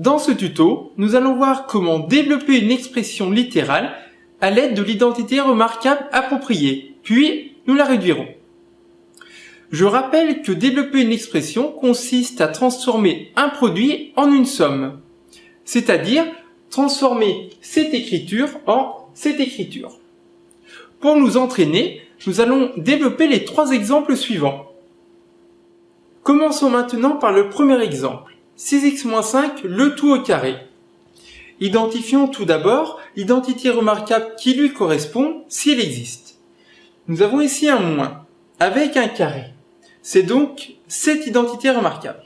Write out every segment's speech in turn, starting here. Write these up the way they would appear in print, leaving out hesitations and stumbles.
Dans ce tuto, nous allons voir comment développer une expression littérale à l'aide de l'identité remarquable appropriée, puis nous la réduirons. Je rappelle que développer une expression consiste à transformer un produit en une somme, c'est-à-dire transformer cette écriture en cette écriture. Pour nous entraîner, nous allons développer les trois exemples suivants. Commençons maintenant par le premier exemple. 6x-5, le tout au carré. Identifions tout d'abord l'identité remarquable qui lui correspond si elle existe. Nous avons ici un moins avec un carré. C'est donc cette identité remarquable.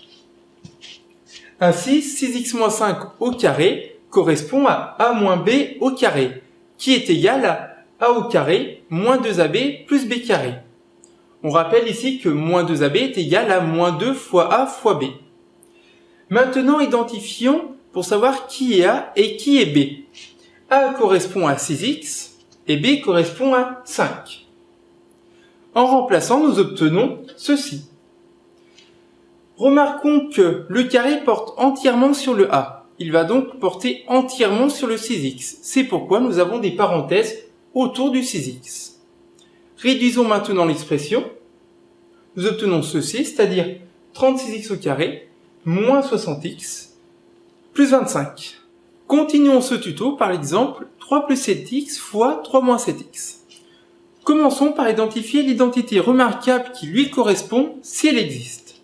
Ainsi, 6x-5 au carré correspond à a moins b au carré, qui est égal à a au carré moins 2ab plus b carré. On rappelle ici que moins 2ab est égal à moins 2 fois a fois b. Maintenant, identifions pour savoir qui est A et qui est B. A correspond à 6x et B correspond à 5. En remplaçant, nous obtenons ceci. Remarquons que le carré porte entièrement sur le A. Il va donc porter entièrement sur le 6x. C'est pourquoi nous avons des parenthèses autour du 6x. Réduisons maintenant l'expression. Nous obtenons ceci, c'est-à-dire 36x au carré moins 60x, plus 25. Continuons ce tuto par l'exemple 3 plus 7x fois 3 moins 7x. Commençons par identifier l'identité remarquable qui lui correspond si elle existe.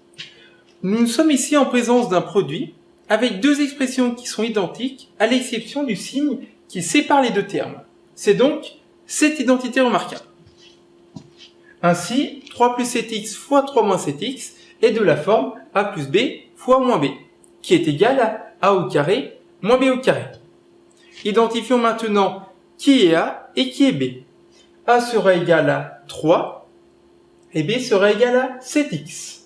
Nous sommes ici en présence d'un produit avec deux expressions qui sont identiques à l'exception du signe qui sépare les deux termes. C'est donc cette identité remarquable. Ainsi, 3 plus 7x fois 3 moins 7x est de la forme a plus b fois moins b, qui est égal à a au carré moins b au carré. Identifions maintenant qui est a et qui est b. A sera égal à 3 et b sera égal à 7x.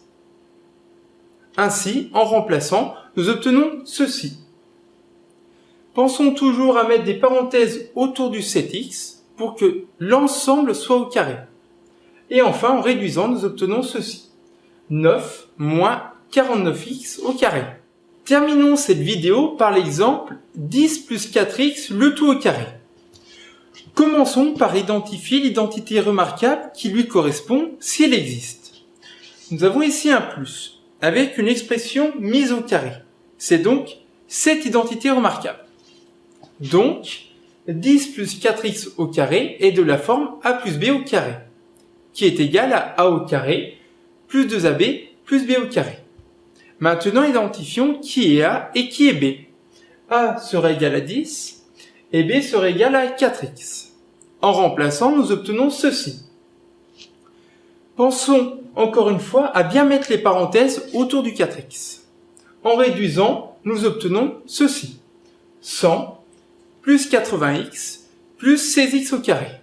Ainsi, en remplaçant, nous obtenons ceci. Pensons toujours à mettre des parenthèses autour du 7x pour que l'ensemble soit au carré. Et enfin, en réduisant, nous obtenons ceci. 9 moins 49x au carré. Terminons cette vidéo par l'exemple 10 plus 4x le tout au carré. Commençons par identifier l'identité remarquable qui lui correspond si elle existe. Nous avons ici un plus avec une expression mise au carré. C'est donc cette identité remarquable. Donc, 10 plus 4x au carré est de la forme a plus b au carré, qui est égal à a au carré plus 2ab plus b au carré. Maintenant, identifions qui est A et qui est B. A sera égal à 10 et B sera égal à 4x. En remplaçant, nous obtenons ceci. Pensons encore une fois à bien mettre les parenthèses autour du 4x. En réduisant, nous obtenons ceci. 100 plus 80x plus 16x au carré.